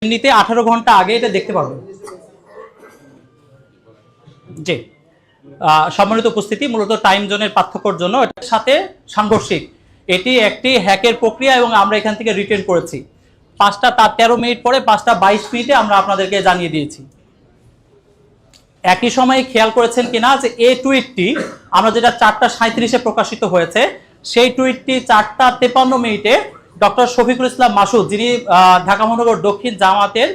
এমনিতে 18 ঘন্টা আগে এটা দেখতে পারবেন। জি, সম্মানিত উপস্থিতি, মূলত টাইম জোনের পার্থক্যের জন্য এটার সাথে সাংঘর্ষিক। এটি একটি হ্যাকের প্রক্রিয়া এবং আমরা এখান থেকে রিটেন করেছি। 5টা 13 মিনিট পরে 5টা 22 মিনিটে আমরা আপনাদেরকে জানিয়ে দিয়েছি। একই সময়ে খেয়াল করেছেন কিনা যে এই টুইটটি আমরা যেটা 4টা 37-এ প্রকাশিত হয়েছে, সেই টুইটটি 4টা 53 মিনিটে ডক্টর শফিকুল ইসলাম মাসুদ, যিনি ঢাকা মহানগর দক্ষিণ জামাতের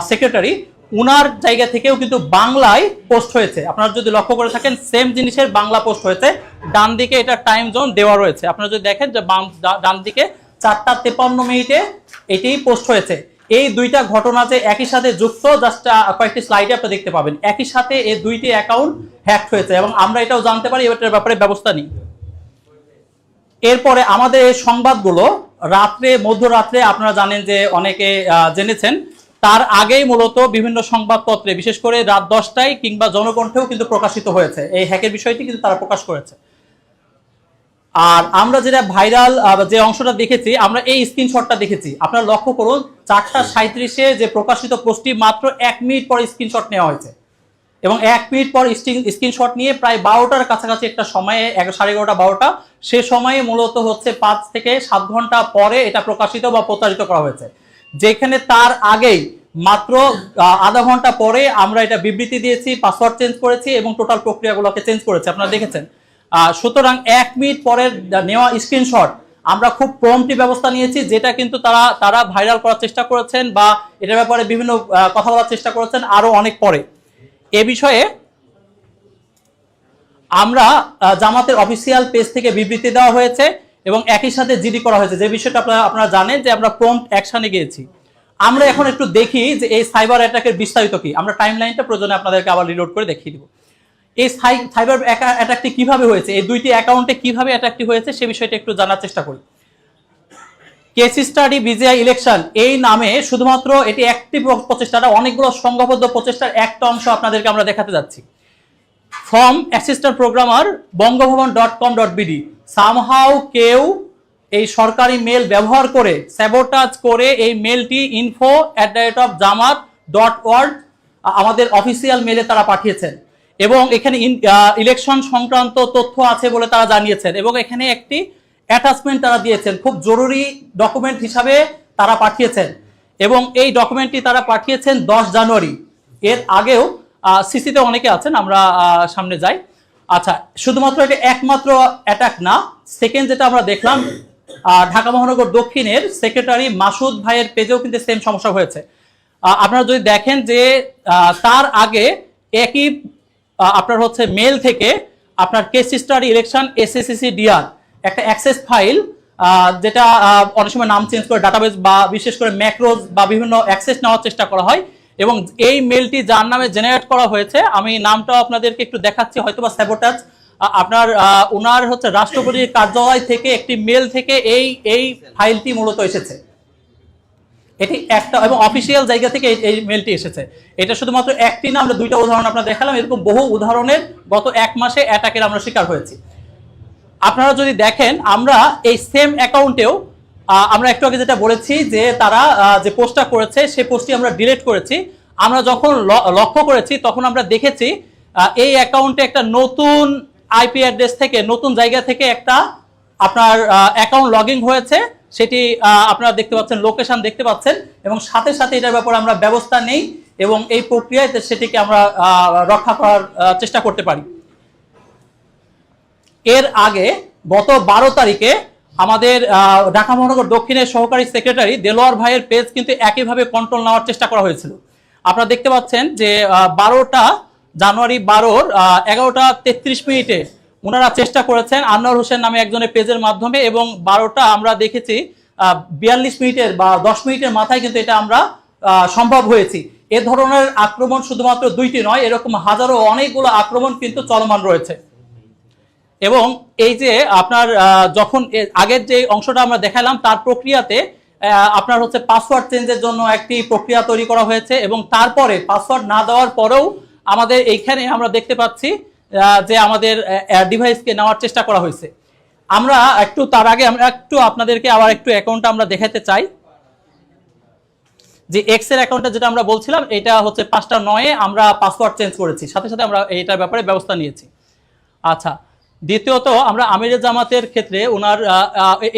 সেক্রেটারি, উনার জায়গা থেকেও কিন্তু বাংলায় পোস্ট হয়েছে। আপনারা যদি লক্ষ্য করে থাকেন, সেম জিনিসের বাংলা পোস্ট হয়েছে। ডান দিকে এটা টাইম জোন দেওয়া রয়েছে। আপনারা যদি দেখেন যে ডান দিকে 4টা 53 মিনিটে এটি পোস্ট হয়েছে। এই দুইটা ঘটনা যে একই সাথে যুক্ত, জাস্ট কয়েকটি স্লাইডে আপনি দেখতে পাবেন। একই সাথে এই দুইটি অ্যাকাউন্ট হ্যাক হয়েছে এবং আমরা এটাও জানতে পারি, এটার ব্যাপারে ব্যবস্থা নিই। এরপরে আমাদের এই সংবাদগুলো মধ্যরাত্রে আপনারা জানেন যে অনেকে জেনেছেন, তার আগেই মূলত বিভিন্ন সংবাদপত্রে, বিশেষ করে রাত 10টায় কিংবা জনকণ্ঠেও কিন্তু প্রকাশিত হয়েছে। এই হ্যাকের বিষয়টি কিন্তু তারা প্রকাশ করেছে। আর আমরা যেটা ভাইরাল যে অংশটা দেখেছি, আমরা এই স্ক্রিনশটটা দেখেছি। আপনারা লক্ষ্য করুন, 4টা 37-এ যে প্রকাশিত পোস্টটি মাত্র 1 মিনিট পর স্ক্রিনশট নেওয়া হয়েছে এবং 1 মিনিট পর স্ক্রিনশট নিয়ে প্রায় 12টার কাছাকাছি একটা সময়ে, 11:30 12টা, সে সময়ে মূলত হচ্ছে 5 থেকে 7 ঘন্টা পরে এটা প্রকাশিত বা প্রচারিত করা হয়েছে। যেখানে তার আগেই মাত্র আধা ঘন্টা পরে আমরা এটা বিবৃতি দিয়েছি, পাসওয়ার্ড চেঞ্জ করেছি এবং টোটাল প্রক্রিয়াগুলোকে চেঞ্জ করেছি, আপনারা দেখেছেন। সুতরাং 1 মিনিট পরের নেওয়া স্ক্রিনশট আমরা খুব প্রম্পটলি ব্যবস্থা নিয়েছি, যেটা কিন্তু তারা ভাইরাল করার চেষ্টা করেছেন বা এটার ব্যাপারে বিভিন্ন কথা বলার চেষ্টা করেছেন আরো অনেক পরে। এ বিষয়ে আমরা জামাতের অফিসিয়াল পেজ থেকে বিবৃতি দেওয়া হয়েছে এবং একই সাথে জিডি করা হয়েছে। যে বিষয়টা আপনারা জানেন যে আমরা প্রম্পট অ্যাকশনে গিয়েছি। আমরা এখন একটু দেখি যে এই সাইবার অ্যাটাকের বিস্তারিত কি। আমরা টাইমলাইনটা প্রয়োজনে আপনাদেরকে আবার রিলোড করে দেখিয়ে দিব। এই সাইবার অ্যাটাকটি কিভাবে হয়েছে, এই দুইটি অ্যাকাউন্টে কিভাবে অ্যাটাকটি হয়েছে, সে বিষয়টা একটু জানার চেষ্টা করি। কেস স্টাডি বিজিআই ইলেকশন এই নামে শুধুমাত্র এটি একটি প্রচেষ্টাটা, অনেকগুলো সংঘবদ্ধ প্রচেষ্টার একটা অংশ আপনাদেরকে আমরা দেখাতে যাচ্ছি। ফ্রম অ্যাসিস্ট্যান্ট প্রোগ্রামার বঙ্গভবন.com.bd, সামহাউ কেউ এই সরকারি মেল ব্যবহার করে স্যাবোটাজ করে এই মেলটি info@jamat.org আমাদের অফিসিয়াল মেলে তারা পাঠিয়েছেন এবং এখানে ইলেকশন সংক্রান্ত তথ্য আছে বলে তারা জানিয়েছেন এবং এখানে একটি অ্যাটাচমেন্ট তারা দিয়েছেন, খুব জরুরি ডকুমেন্ট হিসাবে তারা পাঠিয়েছেন এবং এই ডকুমেন্টটি তারা পাঠিয়েছেন 10 জানুয়ারি। এর আগেও সিসিতে অনেকে আছেন, আমরা সামনে যাই। আচ্ছা, শুধুমাত্র এটা একমাত্র অ্যাটাক না, সেকেন্ড যেটা আমরা দেখলাম, ঢাকা মহানগর দক্ষিণের সেক্রেটারি মাসুদ ভাইয়ের পেজেও কিন্তু সেম সমস্যা হয়েছে। আপনারা যদি দেখেন যে তার আগে একই আপনার হচ্ছে মেল থেকে আপনার case study election SSCC DR একটা অ্যাক্সেস ফাইল, যেটা অনেক সময় নাম চেঞ্জ করে ডাটাবেস বা বিশেষ করে ম্যাক্রোজ বা বিভিন্ন অ্যাক্সেস নেওয়ার চেষ্টা করা হয় এবং এই মেলটি যার নামে জেনারেট করা হয়েছে, আমি নামটাও আপনাদেরকে একটু দেখাচ্ছি, হয়তোবা স্যাবোটাজ, আপনার ওনার হচ্ছে রাষ্ট্রপতির কার্যালয় থেকে একটি মেল থেকে এই ফাইলটি মূলত এসেছে। এটি একটা এবং অফিসিয়াল জায়গা থেকে এই মেলটি এসেছে। এটা শুধুমাত্র একটি না, আমরা দুইটা উদাহরণ আপনারা দেখালাম, এরকম বহু উদাহরণের গত 1 মাসে অ্যাটাকের আমরা শিকার হয়েছি। আপনারা যদি দেখেন, আমরা এই সেম অ্যাকাউন্টেও আমরা একটু আগে যেটা বলেছি যে তারা যে পোস্টটা করেছে সেই পোস্টটি আমরা ডিলিট করেছি। আমরা যখন লক্ষ্য করেছি তখন আমরা দেখেছি এই অ্যাকাউন্টে একটা নতুন IP অ্যাড্রেস থেকে, নতুন জায়গা থেকে একটা আপনার অ্যাকাউন্ট লগইন হয়েছে। সেটি আপনারা দেখতে পাচ্ছেন, লোকেশন দেখতে পাচ্ছেন এবং সাথে সাথে এটার ব্যাপারে আমরা ব্যবস্থা নেই এবং এই প্রক্রিয়ায় সেটিকে আমরা রক্ষা করার চেষ্টা করতে পারি। এর আগে গত 12 তারিখে আমাদের ঢাকা মহানগর দক্ষিণের সহকারী সেক্রেটারি দেলোয়ার ভাইয়ের পেজ কিন্তু একইভাবে কন্ট্রোল নেওয়ার চেষ্টা করা হয়েছিল। আপনারা দেখতে পাচ্ছেন যে 12 জানুয়ারি 11টা 33 মিনিটে ওনারা চেষ্টা করেছেন আনোয়ার হোসেন নামে একজনের পেজের মাধ্যমে এবং 12টা আমরা দেখেছি 42 মিনিটের বা 10 মিনিটের মাথায় কিন্তু এটা আমরা সম্ভব হয়েছি। এ ধরনের আক্রমণ শুধুমাত্র 2টি নয়, এরকম হাজারো অনেকগুলো আক্রমণ কিন্তু চলমান রয়েছে। এবং এই যে আপনার যখন আগের যে অংশটা আমরা দেখালাম তার প্রক্রিয়াতে আপনার হচ্ছে পাসওয়ার্ড চেঞ্জের জন্য একটি প্রক্রিয়া তৈরি করা হয়েছে এবং তারপরে পাসওয়ার্ড না দেওয়ার পরেও আমাদের এইখানে আমরা দেখতে পাচ্ছি যে আমাদের ডিভাইসকে নেওয়ার চেষ্টা করা হয়েছে। আমরা একটু তার আগে আমরা একটু আপনাদেরকে আবার একটু অ্যাকাউন্টটা আমরা দেখাতে চাই যে এক্স এর অ্যাকাউন্টে যেটা আমরা বলছিলাম, এটা হচ্ছে 5টা 9-এ আমরা পাসওয়ার্ড চেঞ্জ করেছি, সাথে সাথে আমরা এইটার ব্যাপারে ব্যবস্থা নিয়েছি। আচ্ছা, দ্বিতীয়ত আমরা আমিরে জামাতের ক্ষেত্রে ওনার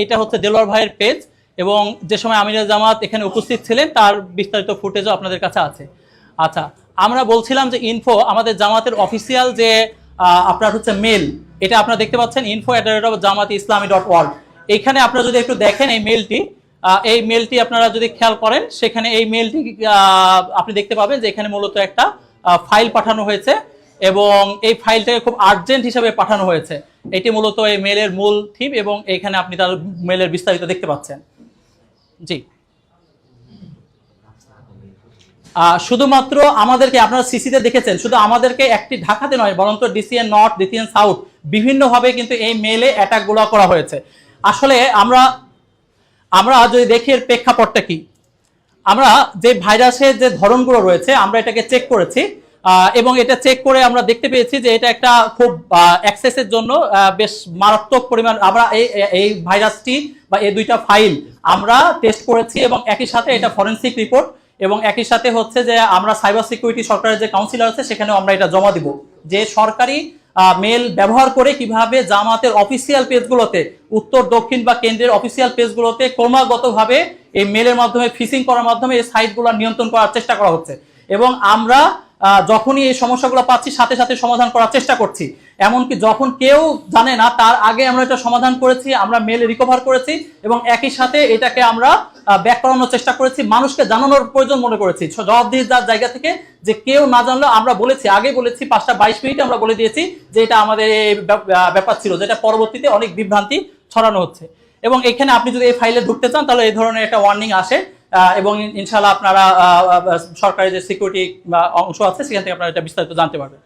এটা হচ্ছে দেলোয়ার ভাইয়ের পেজ, এবং যে সময় আমিরে জামাত এখানে উপস্থিত ছিলেন তার বিস্তারিত ফুটেজও আপনাদের কাছে আছে। আচ্ছা, আমরা বলছিলাম যে ইনফো আমাদের জামাতের অফিসিয়াল যে আপনার হচ্ছে মেল, এটা আপনারা দেখতে পাচ্ছেন info@jamaatislami.org। এইখানে আপনারা যদি একটু দেখেন এই মেলটি আপনারা যদি খেয়াল করেন, সেখানে এই মেলটি আপনি দেখতে পাবেন যে এখানে মূলত একটা ফাইল পাঠানো হয়েছে, এবং এই ফাইলটাকে খুব আর্জেন্ট হিসাবে পাঠানো হয়েছে। এটি মূলত এই মেলের মূল থিম, এবং এইখানে আপনি তার মেলের বিস্তারিত দেখতে পাচ্ছেন। জি, শুধুমাত্র আমাদেরকে, আপনারা সিসিতে দেখেছেন, শুধু আমাদেরকে একটি ঢাকাতে নয়, বরং ডিসিএন নর্থ, ডিসিএন সাউথ বিভিন্নভাবে কিন্তু এই মেলে অ্যাটাকগুলো করা হয়েছে। আসলে আমরা যদি দেখি এর প্রেক্ষাপটটা কি, আমরা যে ভাইরাসের যে ধরনগুলো রয়েছে আমরা এটাকে চেক করেছি, এবং এটা চেক করে আমরা দেখতে পেয়েছি যে এটা একটা খুব অ্যাক্সেসের জন্য বেশ মারাত্মক পরিমাণ। আমরা এই ভাইরাসটি বা এই দুইটা ফাইল আমরা টেস্ট করেছি, এবং একই সাথে এটা ফরেনসিক রিপোর্ট, এবং একই সাথে হচ্ছে যে আমরা সাইবার সিকিউরিটি সরকারের যে কাউন্সিলর আছে সেখানেও আমরা এটা জমা দিব, যে সরকারি মেল ব্যবহার করে কিভাবে জামাতের অফিসিয়াল পেজগুলোতে, উত্তর দক্ষিণ বা কেন্দ্রের অফিসিয়াল পেজগুলোতে ক্রমাগতভাবে এই মেলের মাধ্যমে ফিশিং করার মাধ্যমে এই সাইটগুলো নিয়ন্ত্রণ করার চেষ্টা করা হচ্ছে। এবং আমরা যখনই এই সমস্যাগুলো পাচ্ছি সাথে সাথে সমাধান করার চেষ্টা করছি, এমনকি যখন কেউ জানে না তার আগে আমরা এটা সমাধান করেছি, আমরা মেল রিকভার করেছি, এবং একই সাথে এটাকে আমরা ব্যাক করানোর চেষ্টা করেছি, মানুষকে জানানোর প্রয়োজন মনে করেছি জবাবদিহিতার জায়গা থেকে, যে কেউ না জানলেও আমরা বলেছি, আগে বলেছি 5টা 22 মিনিটে আমরা বলে দিয়েছি যে এটা আমাদের ব্যাপার ছিল, যেটা পরবর্তীতে অনেক বিভ্রান্তি ছড়ানো হচ্ছে। এবং এখানে আপনি যদি এই ফাইলে ঢুকতে চান তাহলে এই ধরনের একটা ওয়ার্নিং আসে, এবং ইনশাআল্লাহ আপনারা সরকারি যে সিকিউরিটি অংশ আছে সেখান থেকে আপনারা এটা বিস্তারিত জানতে পারবেন।